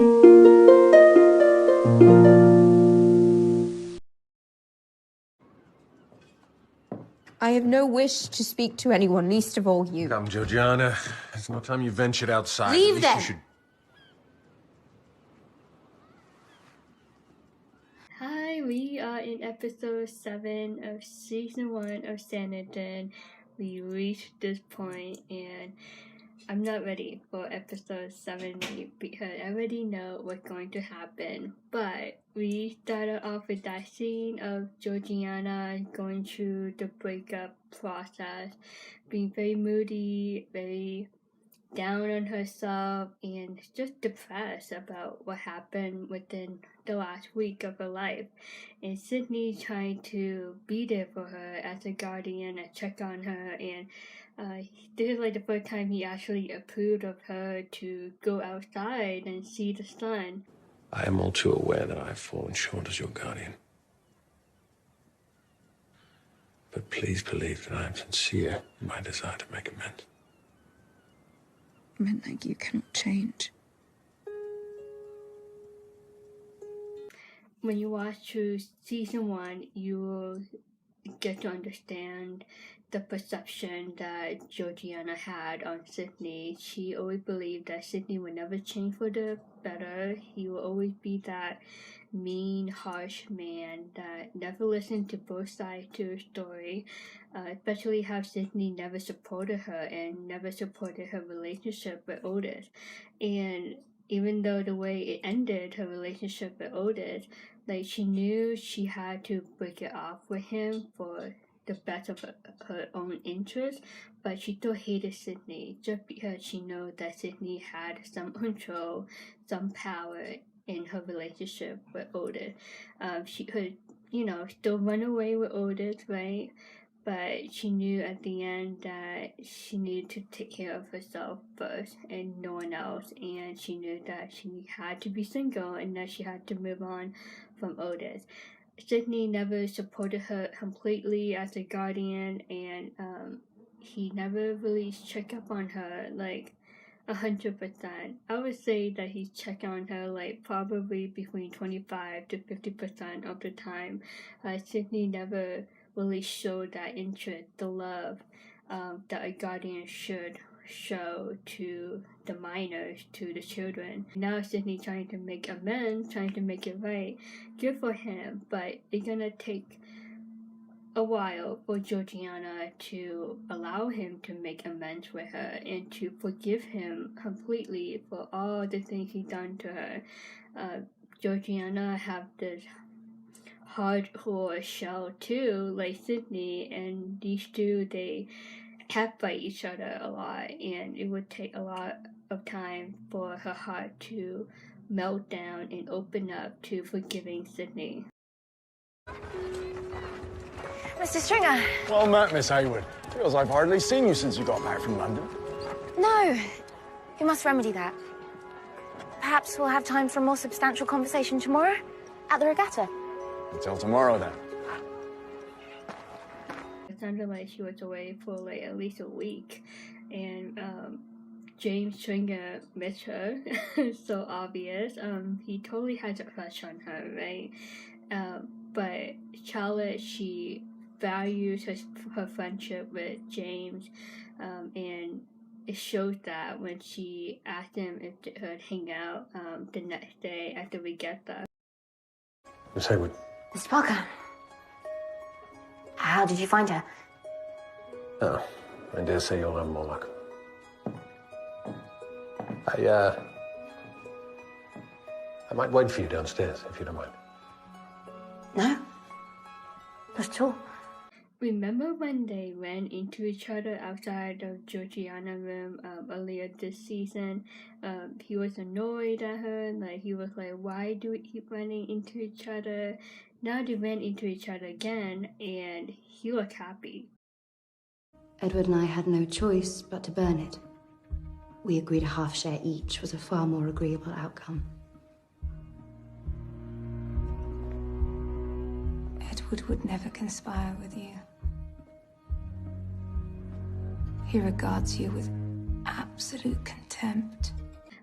I have no wish to speak to anyone, least of all you. Come, Georgiana. It's no time you ventured outside. Leave them! Hi, we are in episode 7 of season 1 of Sanditon. We reached this point and I'm not ready for episode 7 because I already know what's going to happen. But we started off with that scene of Georgiana going through the breakup process, being very moody, very down on herself, and just depressed about what happened within the last week of her life. And Sydney trying to be there for her as a guardian and check on her, and this is like the first time he actually approved of her to go outside and see the sun. I am all too aware that I have fallen short as your guardian. But please believe that I am sincere in my desire to make amends. Men like you cannot change. When you watch through season 1, you will get to understand the perception that Georgiana had on Sydney. She always believed that Sydney would never change for the better. He will always be that mean, harsh man that never listened to both sides to her story, especially how Sydney never supported her and never supported her relationship with Otis. And even though the way it ended, her relationship with Otis, like she knew she had to break it off with him for the best of her own interest, but she still hated Sydney just because she knew that Sydney had some control, some power in her relationship with Otis. She could, still run away with Otis, right? But she knew at the end that she needed to take care of herself first and no one else. And she knew that she had to be single and that she had to move on from Otis. Sydney never supported her completely as a guardian, and he never really checked up on her like 100%. I would say that he checked on her like probably between 25 to 50% of the time. Sydney never really showed that interest, the love that a guardian should show to the minors, to the children. Now Sydney trying to make amends, trying to make it right. Good for him, but it's gonna take a while for Georgiana to allow him to make amends with her and to forgive him completely for all the things he's done to her. Georgiana have this hardcore shell too, like Sydney, and these two, they catfight each other a lot, and it would take a lot of time for her heart to melt down and open up to forgiving Sydney. Mr. Stringer. Well met, Miss Hayward. Feels I've hardly seen you since you got back from London. No, you must remedy that. Perhaps we'll have time for a more substantial conversation tomorrow at the regatta. Until tomorrow, then. It sounded like she was away for like at least a week, and James Stringer missed her. So obvious. He totally has a crush on her, right? But Charlotte, she values her friendship with James, and it shows that when she asked him if they could hang out the next day at the regatta. Miss Hayward. Mr. Parker. How did you find her? Oh, I dare say you'll have more luck. I might wait for you downstairs, if you don't mind. No, not at all. Remember when they ran into each other outside of Georgiana's room earlier this season? He was annoyed at her, like he was like, why do we keep running into each other? Now they ran into each other again, and he was happy. Edward and I had no choice but to burn it. We agreed a half share each was a far more agreeable outcome. Edward would never conspire with you. He regards you with absolute contempt.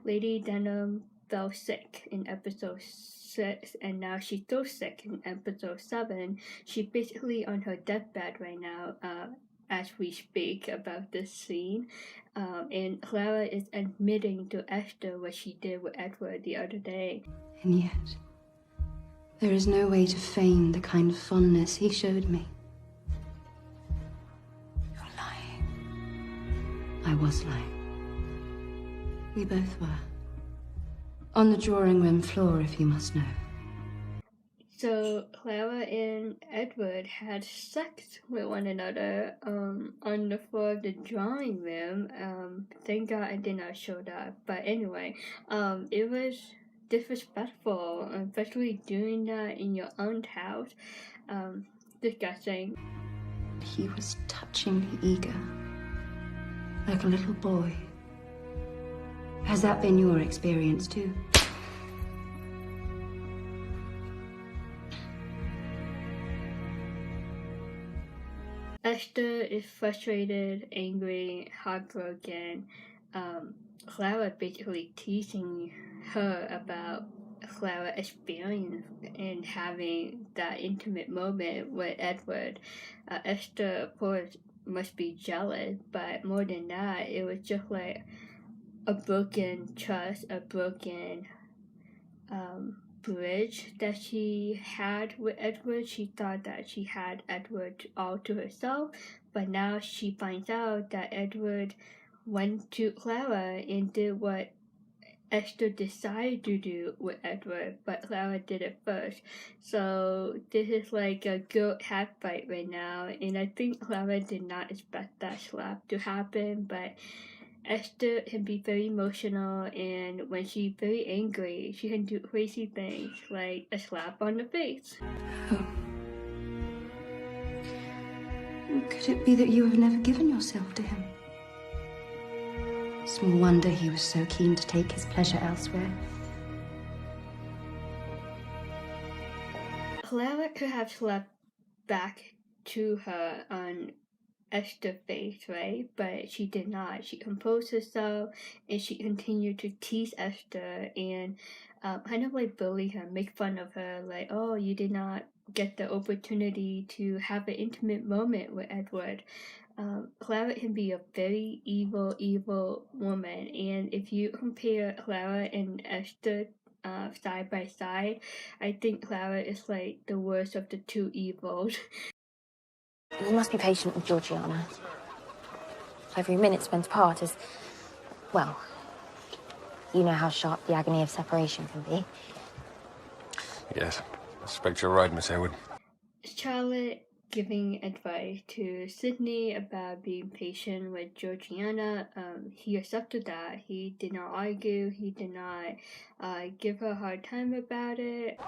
Lady Denham fell sick in episode 6, and now she's still sick in episode 7. She's basically on her deathbed right now, as we speak about this scene. And Clara is admitting to Esther what she did with Edward the other day. And yet, there is no way to feign the kind of fondness he showed me. You're lying. I was lying. We both were. On the drawing room floor, if you must know. So Clara and Edward had sex with one another on the floor of the drawing room. Thank God I did not show that. But anyway, it was disrespectful, especially doing that in your own house. Disgusting. He was touchingly eager, like a little boy. Has that been your experience too? Esther is frustrated, angry, heartbroken. Clara basically teasing her about Clara's experience in having that intimate moment with Edward. Esther, of course, must be jealous, but more than that, it was just like a broken trust, a broken bridge that she had with Edward. She thought that she had Edward all to herself, but now she finds out that Edward went to Clara and did what Esther decided to do with Edward, but Clara did it first. So this is like a guilt half fight right now, and I think Clara did not expect that slap to happen, but Esther can be very emotional, and when she's very angry, she can do crazy things, like a slap on the face. Oh. Could it be that you have never given yourself to him? Small wonder he was so keen to take his pleasure elsewhere. Clara could have slapped back to her on Esther's face, right? But she did not. She composed herself, and she continued to tease Esther and kind of like bully her, make fun of her, like, oh, you did not get the opportunity to have an intimate moment with Edward. Clara can be a very evil woman, and if you compare Clara and Esther side by side, I think Clara is like the worst of the two evils. You must be patient with Georgiana. Every minute spent apart is, well, you know how sharp the agony of separation can be. Yes, I suspect you're right, Miss Hayward. Charlotte giving advice to Sydney about being patient with Georgiana. He accepted that. He did not argue. He did not give her a hard time about it.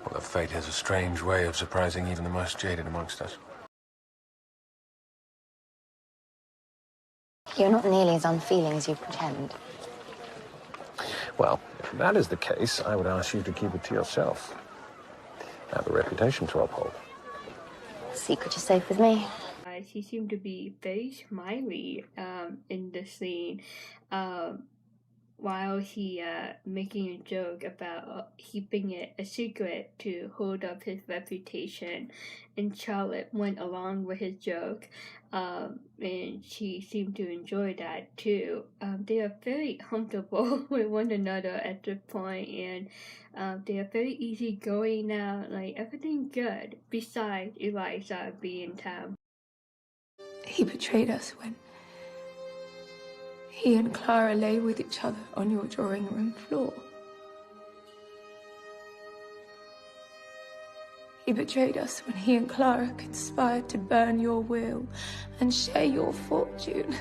Well, the fate has a strange way of surprising even the most jaded amongst us. You're not nearly as unfeeling as you pretend. Well, if that is the case, I would ask you to keep it to yourself. I have a reputation to uphold. Secret is safe with me. He seemed to be very smiley in the scene, while he making a joke about keeping it a secret to hold up his reputation, and Charlotte went along with his joke, and she seemed to enjoy that too. They are very comfortable with one another at this point, and they are very easygoing now, like everything good, besides Eliza being in town. He betrayed us when he and Clara lay with each other on your drawing room floor. He betrayed us when he and Clara conspired to burn your will and share your fortune.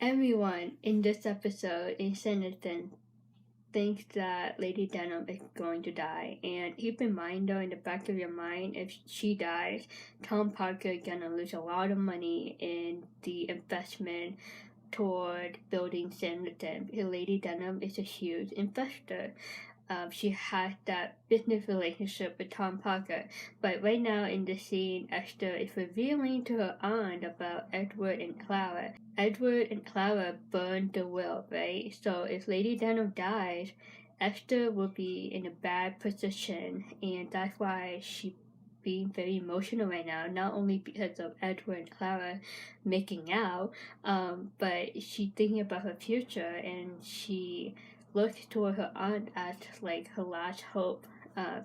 Everyone in this episode in Sanditon thinks that Lady Denham is going to die, and keep in mind though, in the back of your mind, if she dies, Tom Parker is gonna lose a lot of money in the investment toward building Sanditon, because Lady Denham is a huge investor. she has that business relationship with Tom Parker. But right now in the scene, Esther is revealing to her aunt about Edward and Clara. Edward and Clara burned the will, right? So if Lady Denham dies, Esther will be in a bad position, and that's why she being very emotional right now, not only because of Edward and Clara making out, but she thinking about her future, and she looks toward her aunt as like her last hope,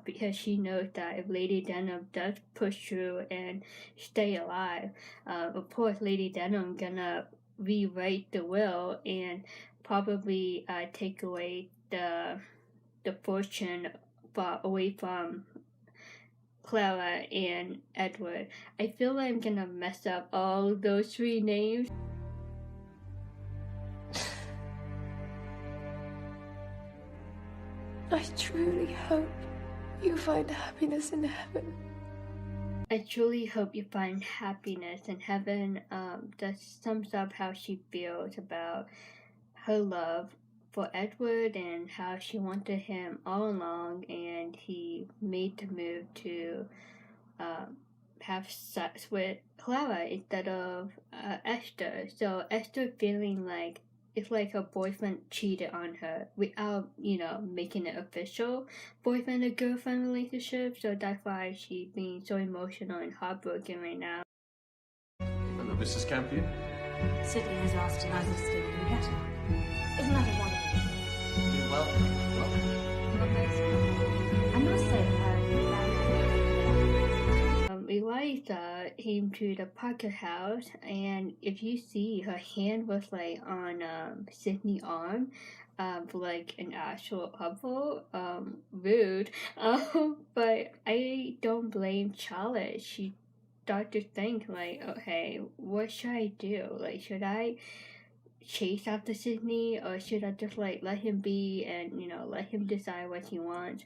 because she knows that if Lady Denham does push through and stay alive, of course Lady Denham gonna rewrite the will and probably take away the fortune away from Clara and Edward. I feel like I'm gonna mess up all those three names. I truly hope you find happiness in heaven. I truly hope you find happiness in heaven. That sums up how she feels about her love for Edward and how she wanted him all along, and he made the move to have sex with Clara instead of Esther. So Esther feeling like it's like her boyfriend cheated on her without, making it official boyfriend and girlfriend relationship. So that's why she's being so emotional and heartbroken right now. Hello, Mrs. Campion. Sidney has asked Eliza to stay in the ghetto. Isn't that a wonderful? You're welcome. I must say that Eliza came to the Parker house, and if you see, her hand was like on Sidney's arm, like an actual couple. Rude. But I don't blame Charlotte. She started to think like, okay, what should I do? Like, should I chase after Sidney, or should I just like let him be and let him decide what he wants?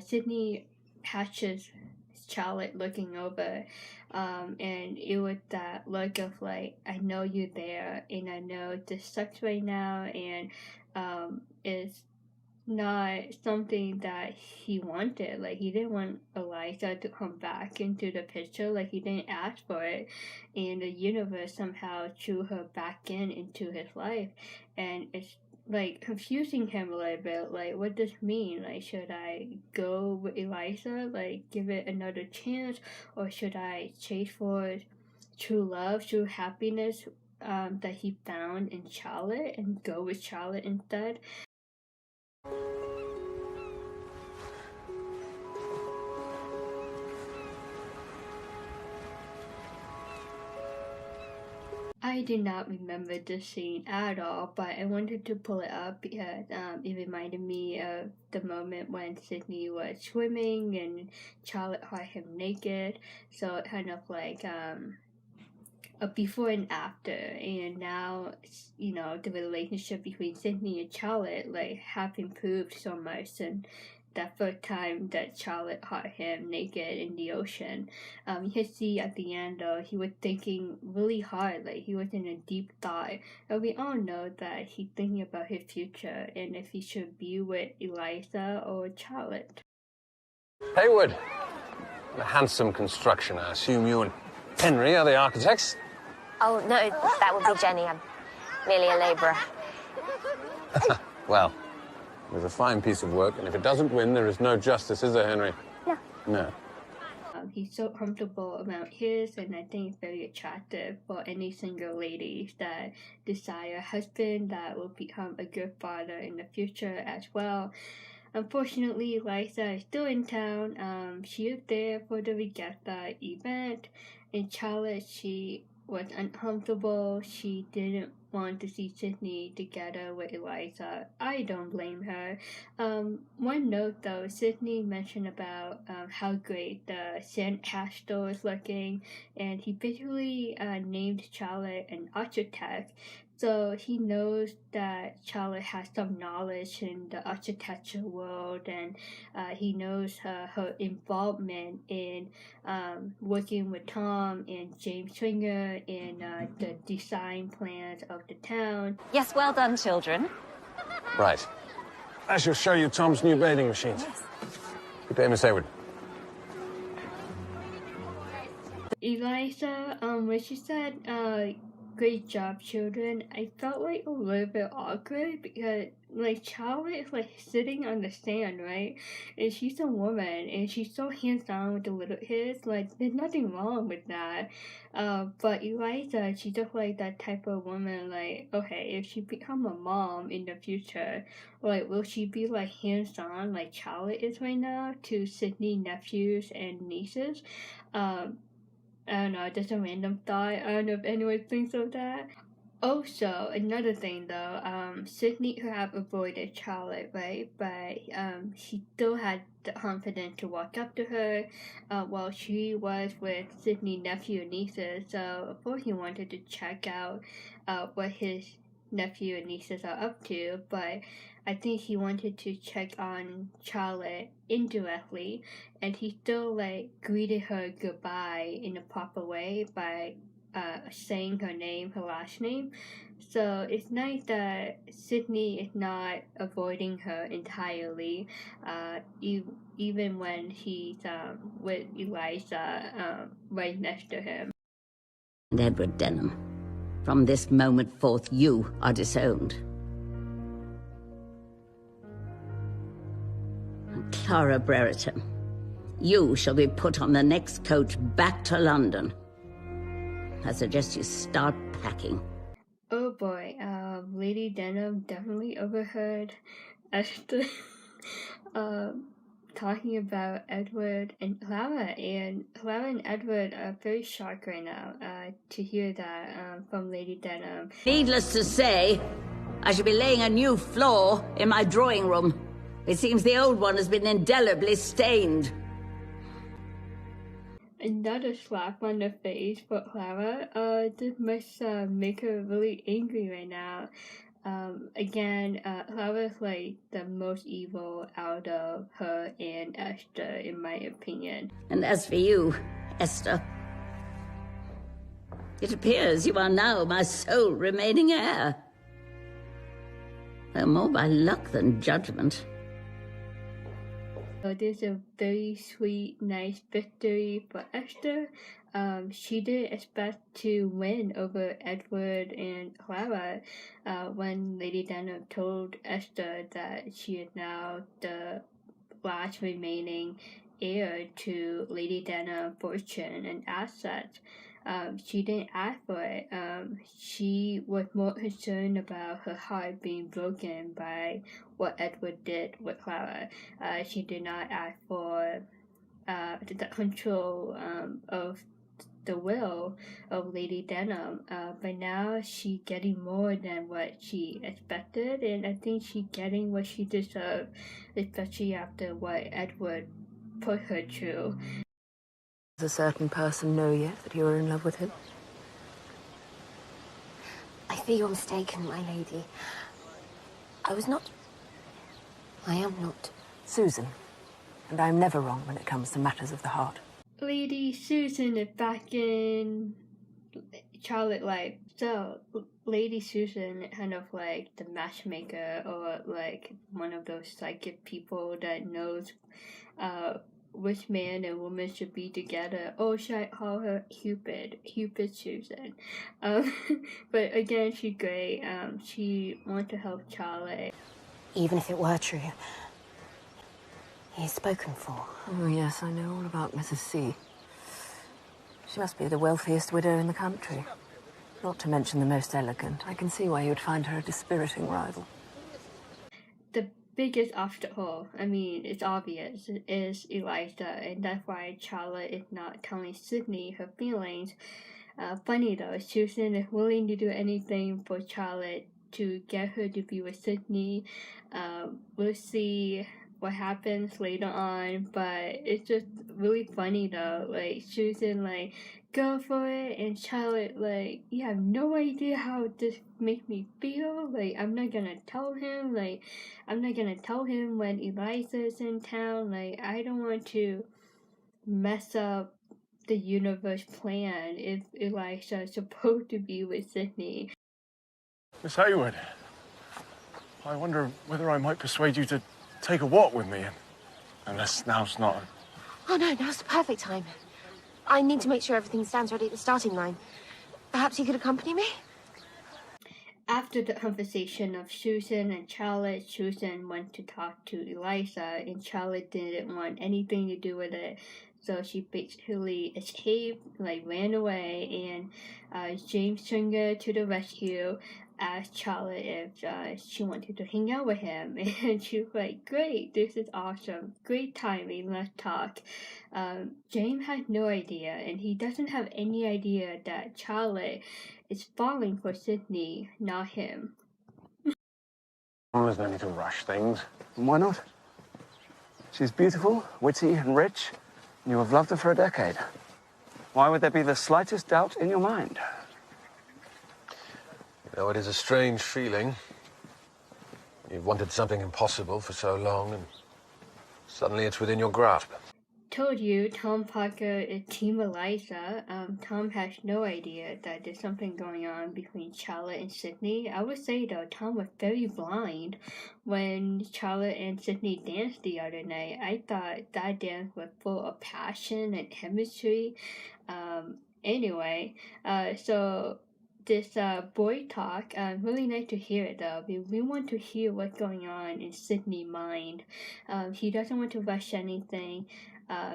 Sidney catches Charlotte looking over, and it was that look of like, I know you're there, and I know this sucks right now, and it's not something that he wanted. Like, he didn't want Eliza to come back into the picture. Like, he didn't ask for it, and the universe somehow threw her back into his life, and it's like confusing him a little bit. Like, what does this mean? Like, should I go with Eliza, like give it another chance, or should I chase for true love, true happiness that he found in Charlotte and go with Charlotte instead? I do not remember this scene at all, but I wanted to pull it up because it reminded me of the moment when Sidney was swimming and Charlotte caught him naked. So it kind of like a before and after, and now the relationship between Sidney and Charlotte like have improved so much. And that first time that Charlotte caught him naked in the ocean, you can see at the end though, he was thinking really hard, like he was in a deep thought. And we all know that he's thinking about his future and if he should be with Eliza or Charlotte. Haywood, a handsome construction. I assume you and Henry are the architects? Oh, no, that would be Jenny. I'm merely a labourer. Well, it was a fine piece of work, and if it doesn't win, there is no justice, is there, Henry? No. No. He's so comfortable around his, and I think it's very attractive for any single ladies that desire a husband that will become a good father in the future as well. Unfortunately, Eliza is still in town. She is there for the regatta event. In Charlotte, she was uncomfortable. She didn't want to see Sidney together with Eliza. I don't blame her. One note though, Sidney mentioned about how great the sandcastle is looking, and he basically named Charlotte an architect. So he knows that Charlotte has some knowledge in the architecture world, and he knows her involvement in working with Tom and James Stringer in the design plans of the town. Yes, well done, children. Right. I shall show you Tom's new bathing machines. Yes. Good day, Miss Hayward. Eliza, when she said, great job, children, I felt like a little bit awkward because, like, Charlotte is, like, sitting on the stand, right? And she's a woman, and she's so hands-on with the little kids, like, there's nothing wrong with that. But Eliza, she's just, like, that type of woman, like, okay, if she become a mom in the future, like, will she be, like, hands-on, like Charlotte is right now, to Sydney nephews and nieces? I don't know, just a random thought. I don't know if anyone thinks of that. Also, another thing though, Sydney could have avoided Charlotte, right? But she still had the confidence to walk up to her while she was with Sydney's nephew and nieces. So, of course, he wanted to check out what his nephew and nieces are up to, but I think he wanted to check on Charlotte indirectly, and he still, like, greeted her goodbye in a proper way by saying her name, her last name. So it's nice that Sydney is not avoiding her entirely, even when he's with Eliza right next to him. And Edward Denham, from this moment forth, you are disowned. And Clara Brereton, you shall be put on the next coach back to London. I suggest you start packing. Oh boy, Lady Denham definitely overheard Esther talking about Edward and Clara, and Clara and Edward are very shocked right now to hear that from Lady Denham. Needless to say, I shall be laying a new floor in my drawing room. It seems the old one has been indelibly stained. Another slap on the face for Clara. This must make her really angry right now. Again, Clara's like the most evil out of her and Esther, in my opinion. And as for you, Esther, it appears you are now my sole remaining heir. Though more by luck than judgment. So this is a very sweet, nice victory for Esther. She didn't expect to win over Edward and Clara when Lady Denham told Esther that she is now the last remaining heir to Lady Denham's fortune and assets. She didn't ask for it. She was more concerned about her heart being broken by what Edward did with Clara. She did not ask for the control of the will of Lady Denham. But now she's getting more than what she expected, and I think she's getting what she deserved, especially after what Edward put her through. Does a certain person know yet that you are in love with him? I fear you're mistaken, my lady. I am not. Susan. And I am never wrong when it comes to matters of the heart. Lady Susan is back in Charlotte life. So, Lady Susan is kind of like the matchmaker, or like one of those psychic people that knows which man and woman should be together. Or should I call her Cupid Susan? But again, she's great. She wants to help Charlotte. Even if it were true, he is spoken for. Oh, yes, I know all about Mrs. C. She must be the wealthiest widow in the country. Not to mention the most elegant. I can see why you would find her a dispiriting rival. The biggest obstacle, I mean, it's obvious, is Eliza, and that's why Charlotte is not telling Sydney her feelings. Funny though, Susan is willing to do anything for Charlotte to get her to be with Sydney. We'll see what happens later on, but it's just really funny though. Like, Susan, like, go for it, and Charlotte, like, you have no idea how this makes me feel. Like, I'm not gonna tell him. Like, I'm not gonna tell him when Eliza's in town. Like, I don't want to mess up the universe plan if Eliza is supposed to be with Sydney. Miss Hayward, I wonder whether I might persuade you to take a walk with me, unless now's not. Oh, no, now's the perfect time. I need to make sure everything stands ready at the starting line. Perhaps you could accompany me? After the conversation of Susan and Charlotte, Susan went to talk to Eliza, and Charlotte didn't want anything to do with it. So she basically escaped, ran away, and James Stringer to the rescue asked Charlotte if she wanted to hang out with him. And she was like, great, this is awesome, great timing, let's talk. James had no idea, and he doesn't have any idea that Charlotte is falling for Sydney, not him. There's no need to rush things. And why not? She's beautiful, witty, and rich. You have loved her for a decade. Why would there be the slightest doubt in your mind? You know, it is a strange feeling. You've wanted something impossible for so long, and suddenly it's within your grasp. Told you, Tom Parker is Team Eliza. Tom has no idea that there's something going on between Charlotte and Sydney. I would say, though, Tom was very blind when Charlotte and Sydney danced the other night. I thought that dance was full of passion and chemistry. Anyway, so this boy talk, really nice to hear it, though. We want to hear what's going on in Sydney's mind. He doesn't want to rush anything.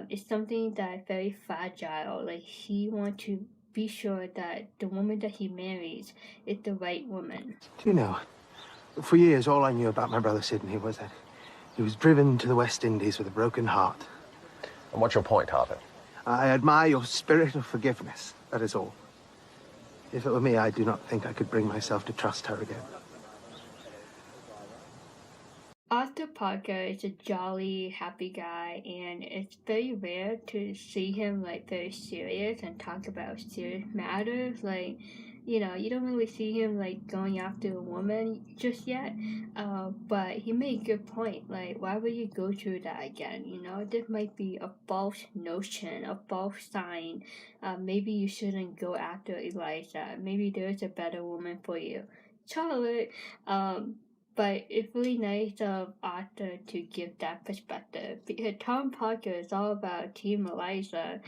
It's something that's very fragile. He wants to be sure that the woman that he marries is the right woman. Do you know, for years all I knew about my brother Sidney was that he was driven to the West Indies with a broken heart. And what's your point, Harvey? I admire your spirit of forgiveness, that is all. If it were me, I do not think I could bring myself to trust her again. Arthur Parker is a jolly, happy guy, and it's very rare to see him very serious and talk about serious matters. You don't really see him going after a woman just yet. But he made a good point. Why would you go through that again? This might be a false notion, a false sign. Maybe you shouldn't go after Eliza. Maybe there's a better woman for you, Charlotte. But it's really nice of Arthur to give that perspective, because Tom Parker is all about Team Eliza.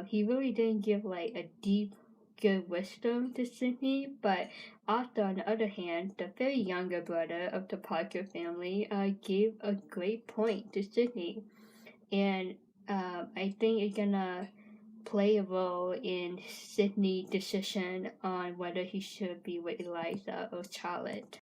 He really didn't give a deep, good wisdom to Sydney, but Arthur, on the other hand, the very younger brother of the Parker family, gave a great point to Sydney. And I think it's gonna play a role in Sydney's decision on whether he should be with Eliza or Charlotte.